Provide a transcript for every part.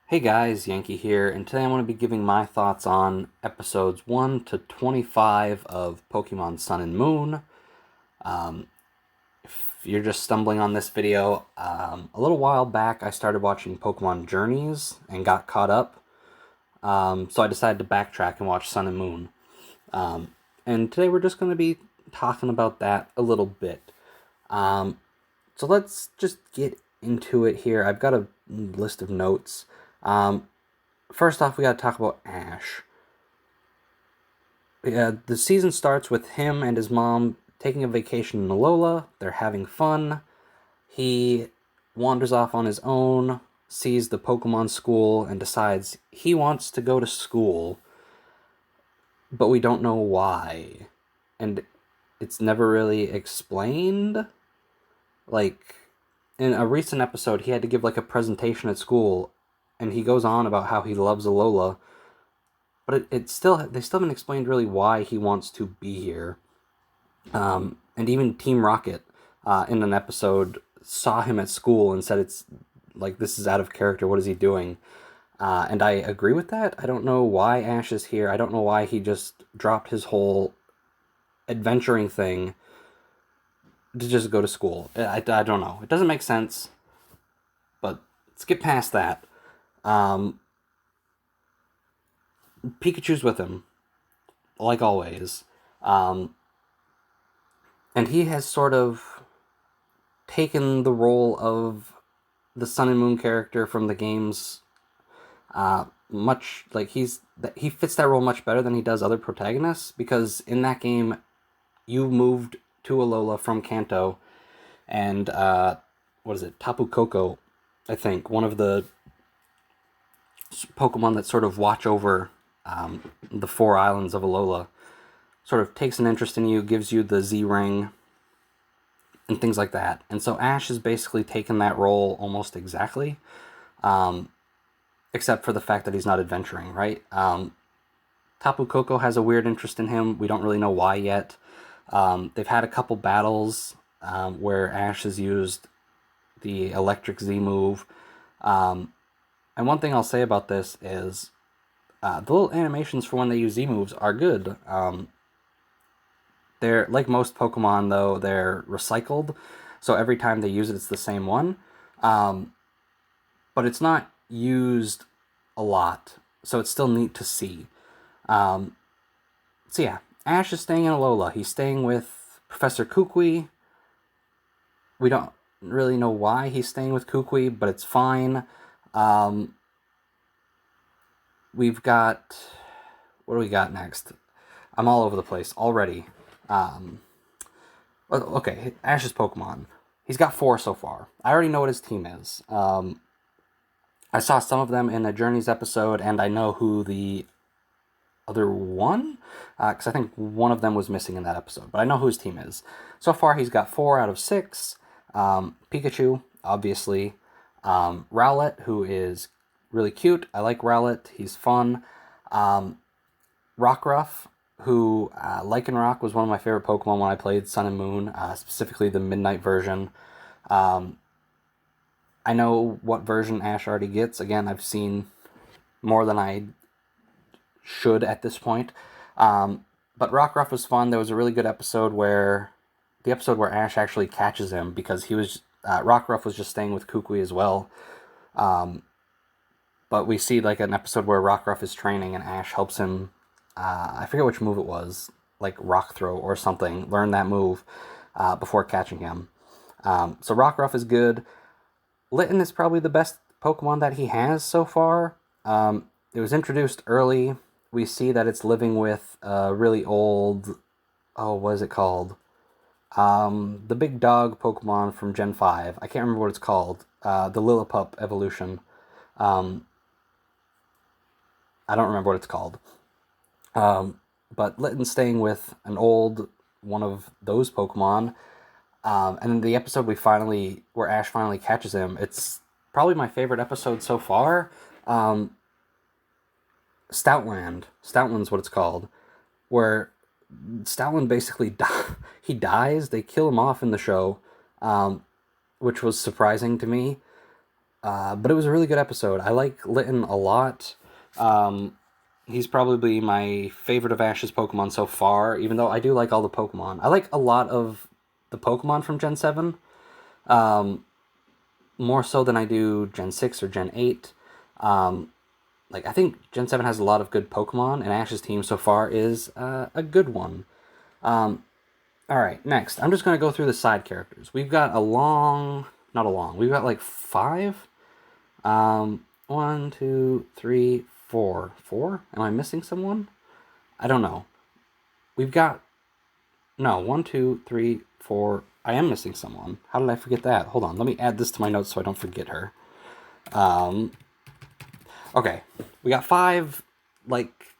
Hey guys, Yankee here, and today I'm going to be giving my thoughts on episodes 1 to 25 of Pokemon Sun and Moon. If you're just stumbling on this video, a little while back I started watching Pokemon Journeys and got caught up, so I decided to backtrack and watch Sun and Moon. And today we're just going to be talking about that a little bit. So let's just get into it here. I've got a list of notes. First off, we got to talk about Ash. Yeah, the season starts with him and his mom taking a vacation in Alola. They're having fun. He wanders off on his own, sees the Pokemon school, and decides he wants to go to school, but we don't know why. And it's never really explained. Like, in a recent episode, he had to give like a presentation at school, and he goes on about how he loves Alola, but they still haven't explained really why he wants to be here. And even Team Rocket, in an episode, saw him at school and said it's like this is out of character. What is he doing? And I agree with that. I don't know why Ash is here. I don't know why he just dropped his whole adventuring thing to just go to school. I don't know. It doesn't make sense. But skip past that. Pikachu's with him, like always. And he has sort of taken the role of the Sun and Moon character from the games. Much like he fits that role much better than he does other protagonists, because in that game you moved to Alola from Kanto, and what is it, Tapu Koko, I think, one of the Pokemon that sort of watch over the four islands of Alola, sort of takes an interest in you, gives you the Z Ring, and things like that. And so Ash has basically taken that role almost exactly, except for the fact that he's not adventuring, right? Tapu Koko has a weird interest in him. We don't really know why yet. They've had a couple battles where Ash has used the Electric Z move. And one thing I'll say about this is the little animations for when they use Z moves are good. They're like most Pokemon, though, they're recycled. So every time they use it, it's the same one. But it's not used a lot. So it's still neat to see. So yeah, Ash is staying in Alola. He's staying with Professor Kukui. We don't really know why he's staying with Kukui, but it's fine. We've got... What do we got next? I'm all over the place already. Okay, Ash's Pokemon. He's got 4 so far. I already know what his team is. I saw some of them in a Journeys episode, and I know who the other one, because I think one of them was missing in that episode, but I know who his team is. So far, he's got 4 out of 6. Pikachu, obviously. Rowlet, who is really cute. I like Rowlet. He's fun. Rockruff, who, Lycanroc was one of my favorite Pokemon when I played Sun and Moon, specifically the Midnight version. I know what version Ash already gets. Again, I've seen more than I should at this point. But Rockruff was fun. There was a really good episode where Ash actually catches him, because he was Rockruff was just staying with Kukui as well. But we see like an episode where Rockruff is training and Ash helps him. I forget which move it was, like Rock Throw or something. Learn that move before catching him. So Rockruff is good. Litten is probably the best Pokemon that he has so far. It was introduced early. We see that it's living with a really old... Oh, what is it called? The big dog Pokemon from Gen 5. I can't remember what it's called. The Lillipup evolution. I don't remember what it's called. But Litten's staying with an old one of those Pokemon. And then the episode where Ash finally catches him, it's probably my favorite episode so far. Stoutland's what it's called, where Stoutland basically he dies. They kill him off in the show, which was surprising to me. But it was a really good episode. I like Litten a lot. He's probably my favorite of Ash's Pokemon so far, even though I do like all the Pokemon. I like a lot of the Pokemon from Gen 7, more so than I do Gen 6 or Gen 8. I think Gen 7 has a lot of good Pokemon, and Ash's team so far is a good one. Alright, next. I'm just going to go through the side characters. We've got we've got like 5. 1, 2, 3, 4. 4? Am I missing someone? I don't know. We've got... No, 1, 2, 3, 4. I am missing someone. How did I forget that? Hold on, let me add this to my notes so I don't forget her. Okay, we got 5,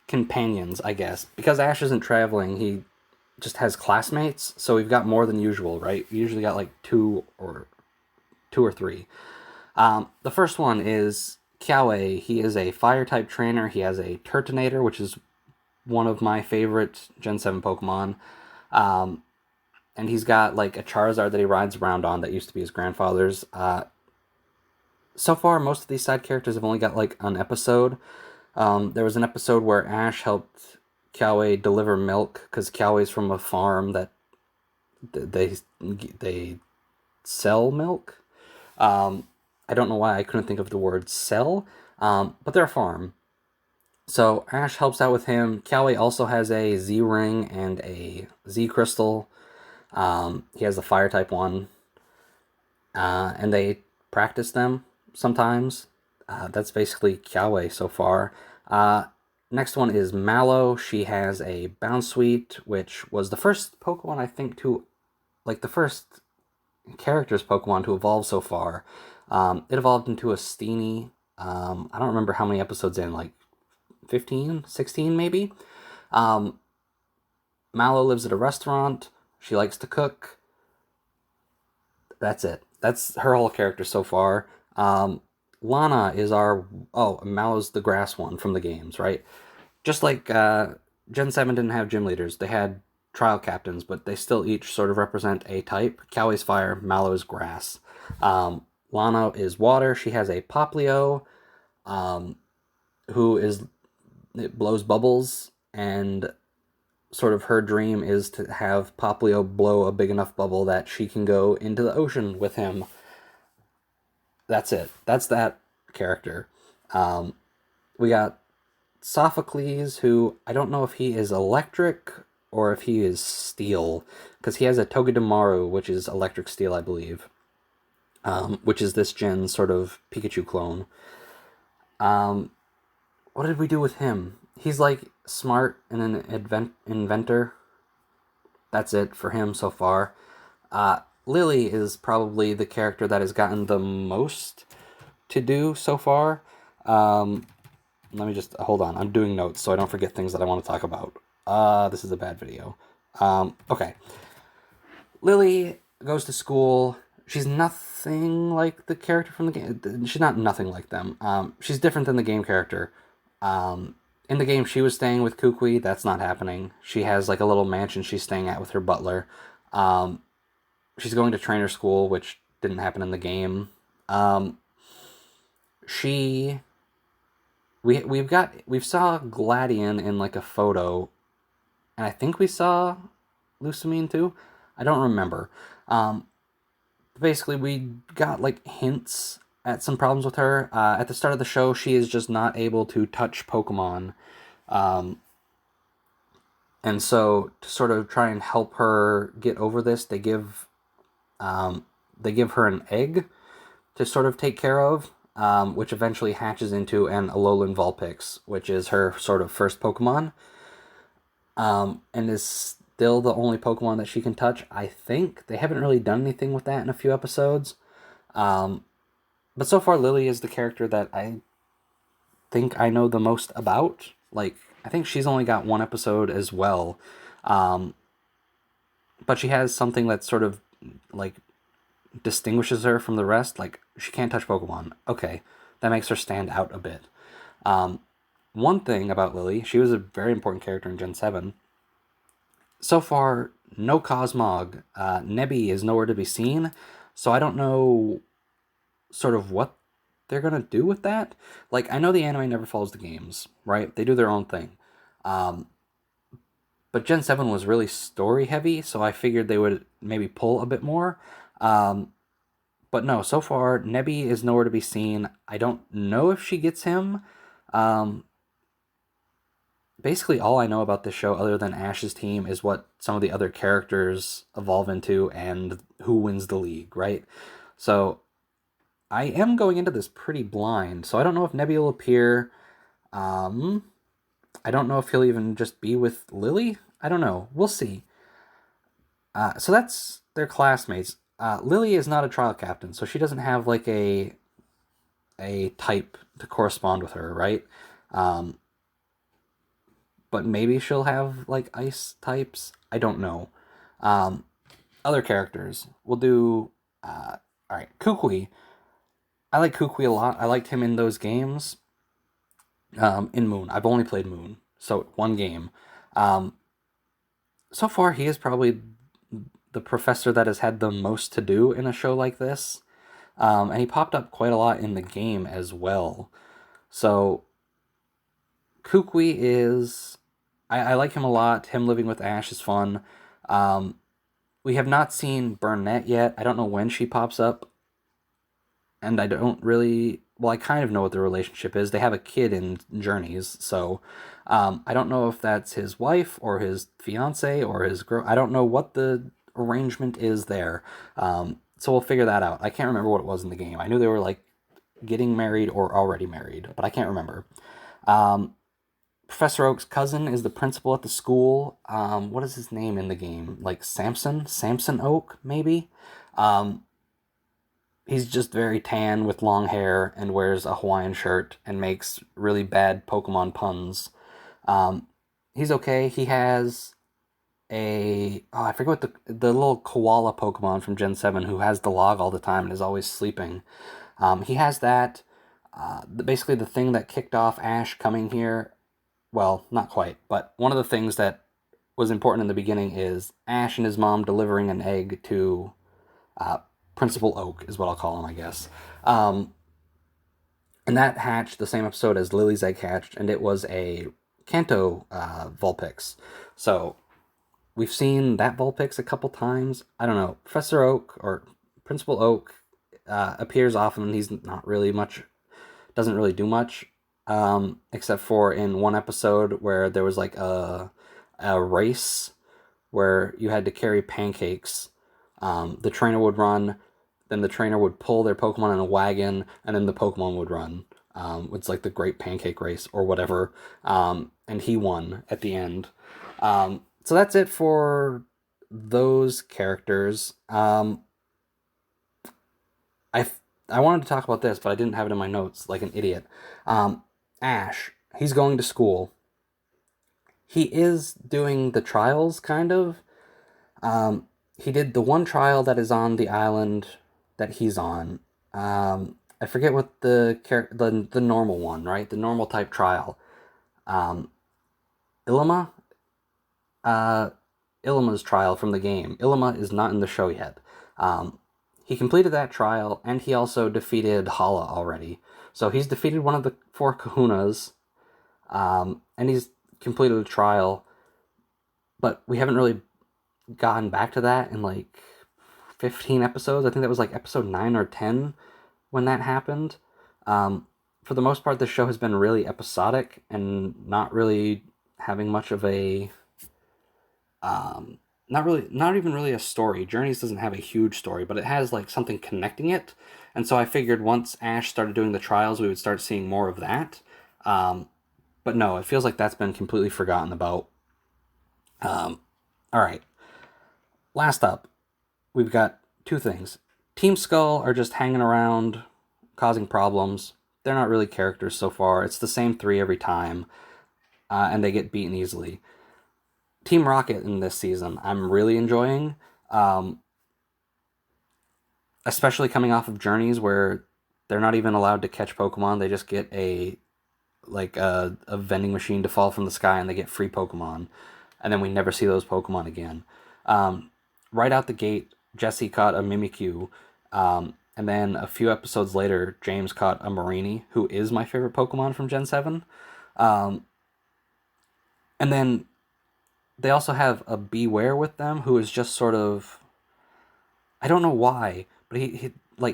companions, I guess. Because Ash isn't traveling, he just has classmates, so we've got more than usual, right? We usually got, 2 or 3. The first one is Kiawe. He is a Fire-type trainer. He has a Turtonator, which is one of my favorite Gen 7 Pokemon. And he's got, a Charizard that he rides around on that used to be his grandfather's. So far, most of these side characters have only got, an episode. There was an episode where Ash helped Kiawe deliver milk, because Kiawe's from a farm that they sell milk. I don't know why I couldn't think of the word sell, but they're a farm. So Ash helps out with him. Kiawe also has a Z-Ring and a Z-Crystal. He has the Fire-type one. And they practice them sometimes. That's basically Kiawe so far. Next one is Mallow. She has a Bounsweet, which was the first Pokemon, I think, the first character's Pokemon to evolve so far. It evolved into a Steenie. I don't remember how many episodes in, 15, 16 maybe? Mallow lives at a restaurant. She likes to cook. That's it. That's her whole character so far. Lana is Mallow's the grass one from the games, right? Just like Gen 7 didn't have gym leaders. They had trial captains, but they still each sort of represent a type. Kiawe's fire, Mallow is grass. Lana is water. She has a Poplio, it blows bubbles, and sort of her dream is to have Poplio blow a big enough bubble that she can go into the ocean with him. That's it. That's that character. We got Sophocles, who I don't know if he is electric or if he is steel, because he has a Togedemaru, which is electric steel, I believe, which is this gen's sort of Pikachu clone. What did we do with him? He's smart and an inventor. That's it for him so far. Lily is probably the character that has gotten the most to do so far. Let me just hold on. I'm doing notes so I don't forget things that I want to talk about. This is a bad video. Okay. Lily goes to school. She's nothing like the character from the game. She's not nothing like them. She's different than the game character. In the game, she was staying with Kukui. That's not happening. She has a little mansion she's staying at with her butler. She's going to trainer school, which didn't happen in the game. We saw Gladion in a photo, and I think we saw Lusamine too. I don't remember. Basically, we got hints at some problems with her. At the start of the show, she is just not able to touch Pokemon. And so to sort of try and help her get over this, they give her an egg to sort of take care of, which eventually hatches into an Alolan Vulpix, which is her sort of first Pokemon, and is still the only Pokemon that she can touch, I think. They haven't really done anything with that in a few episodes. But so far, Lily is the character that I think I know the most about. I think she's only got one episode as well. But she has something that sort of, distinguishes her from the rest. She can't touch Pokemon. Okay, that makes her stand out a bit. One thing about Lily, she was a very important character in Gen 7. So far, no Cosmog. Nebby is nowhere to be seen, so I don't know sort of what they're gonna do with that. Like, I know the anime never follows the games, right? They do their own thing. Um, but Gen 7 was really story heavy, so I figured they would maybe pull a bit more. Um, but no, so far, Nebi is nowhere to be seen. I don't know if she gets him. Um, Basically, all I know about this show, other than Ash's team, is what some of the other characters evolve into and who wins the league, right? So I am going into this pretty blind, so I don't know if Nebi will appear. Um, I don't know if he'll even just be with Lily. I don't know. We'll see. So that's their classmates. Lily is not a trial captain, so she doesn't have like a type to correspond with her, right? Um, but maybe she'll have like ice types. I don't know. Um, Other characters. We'll do. All right, Kukui. I like Kukui a lot. I liked him in those games. In Moon, I've only played Moon, so one game. Um, so far, he is probably the professor that has had the most to do in a show like this. And he popped up quite a lot in the game as well. So Kukui is, I like him a lot. Him living with Ash is fun. Um, we have not seen Burnett yet. I don't know when she pops up, and I don't really. Well, I kind of know what the relationship is. They have a kid in Journeys, so I don't know if that's his wife or his fiance or his girl. I don't know what the arrangement is there. So we'll figure that out. I can't remember what it was in the game. I knew they were like getting married or already married, but I can't remember. Um, Professor Oak's cousin is the principal at the school. What is his name in the game? Like Samson? Samson Oak, maybe? Um, he's just very tan with long hair and wears a Hawaiian shirt and makes really bad Pokemon puns. Um, he's okay. He has I forget what the little koala Pokemon from Gen 7 who has the log all the time and is always sleeping. He has that. Basically, the thing that kicked off Ash coming here, well, not quite, but one of the things that was important in the beginning is Ash and his mom delivering an egg to uh, Principal Oak, is what I'll call him, I guess. Um, and that hatched the same episode as Lily's egg hatched, and it was a Kanto Vulpix. So we've seen that Vulpix a couple times. I don't know. Professor Oak or Principal Oak appears often. He's not really much, doesn't really do much, except for in one episode where there was like a race where you had to carry pancakes. The trainer would run, then the trainer would pull their Pokemon in a wagon, and then the Pokemon would run. It's like the Great Pancake Race or whatever, and he won at the end. So that's it for those characters. I I wanted to talk about this, but I didn't have it in my notes like an idiot. Ash, he's going to school. He is doing the trials, kind of. He did the one trial that is on the island that he's on. I forget what the normal one, right? The normal type trial. Um, Ilima, uh, Ilima's trial from the game. Ilima is not in the show yet. He completed that trial, and he also defeated Hala already. So he's defeated one of the four Kahunas, and he's completed a trial. But we haven't really gotten back to that in like 15 episodes. I think that was like episode 9 or 10 when that happened. For the most part, the show has been really episodic and not really having much of a not even really a story. Journeys doesn't have a huge story, but it has like something connecting it. And so I figured once Ash started doing the trials, we would start seeing more of that. But no, it feels like that's been completely forgotten about. All right. Last up, we've got two things. Team Skull are just hanging around, causing problems. They're not really characters so far. It's the same three every time, and they get beaten easily. Team Rocket in this season, I'm really enjoying, especially coming off of Journeys where they're not even allowed to catch Pokemon. They just get a vending machine to fall from the sky, and they get free Pokemon, and then we never see those Pokemon again. Right out the gate, Jesse caught a Mimikyu, And then a few episodes later, James caught a Marini, who is my favorite Pokemon from Gen 7. And then they also have a Beware with them, who is just sort of, I don't know why, but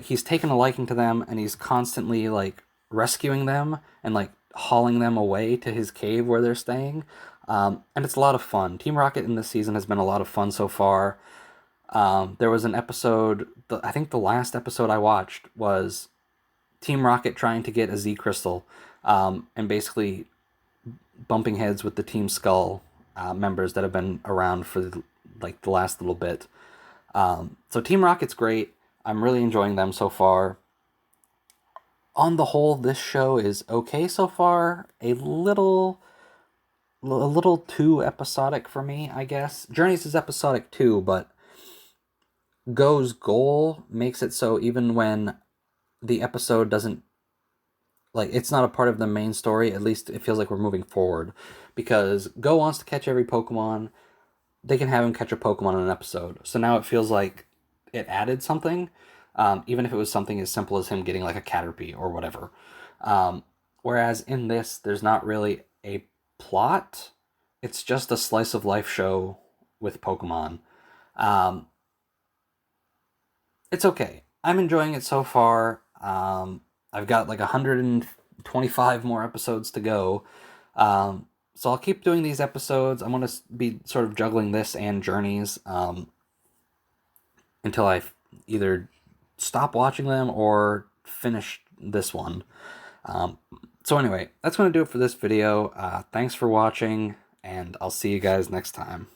he's taken a liking to them, and he's constantly like rescuing them and like hauling them away to his cave where they're staying. And it's a lot of fun. Team Rocket in this season has been a lot of fun so far. There was an episode, I think the last episode I watched was Team Rocket trying to get a Z Crystal, and basically bumping heads with the Team Skull members that have been around for the last little bit. So Team Rocket's great. I'm really enjoying them so far. On the whole, this show is okay so far. A little too episodic for me, I guess. Journeys is episodic too, but Go's goal makes it so even when the episode doesn't, like, it's not a part of the main story, at least it feels like we're moving forward. Because Go wants to catch every Pokemon, they can have him catch a Pokemon in an episode. So now it feels like it added something, even if it was something as simple as him getting like a Caterpie or whatever. Whereas in this, there's not really a plot. It's just a slice of life show with Pokemon. It's okay. I'm enjoying it so far. I've got like 125 more episodes to go. So I'll keep doing these episodes. I'm going to be sort of juggling this and Journeys until I either stop watching them or finish this one. So anyway, that's going to do it for this video. Thanks for watching, and I'll see you guys next time.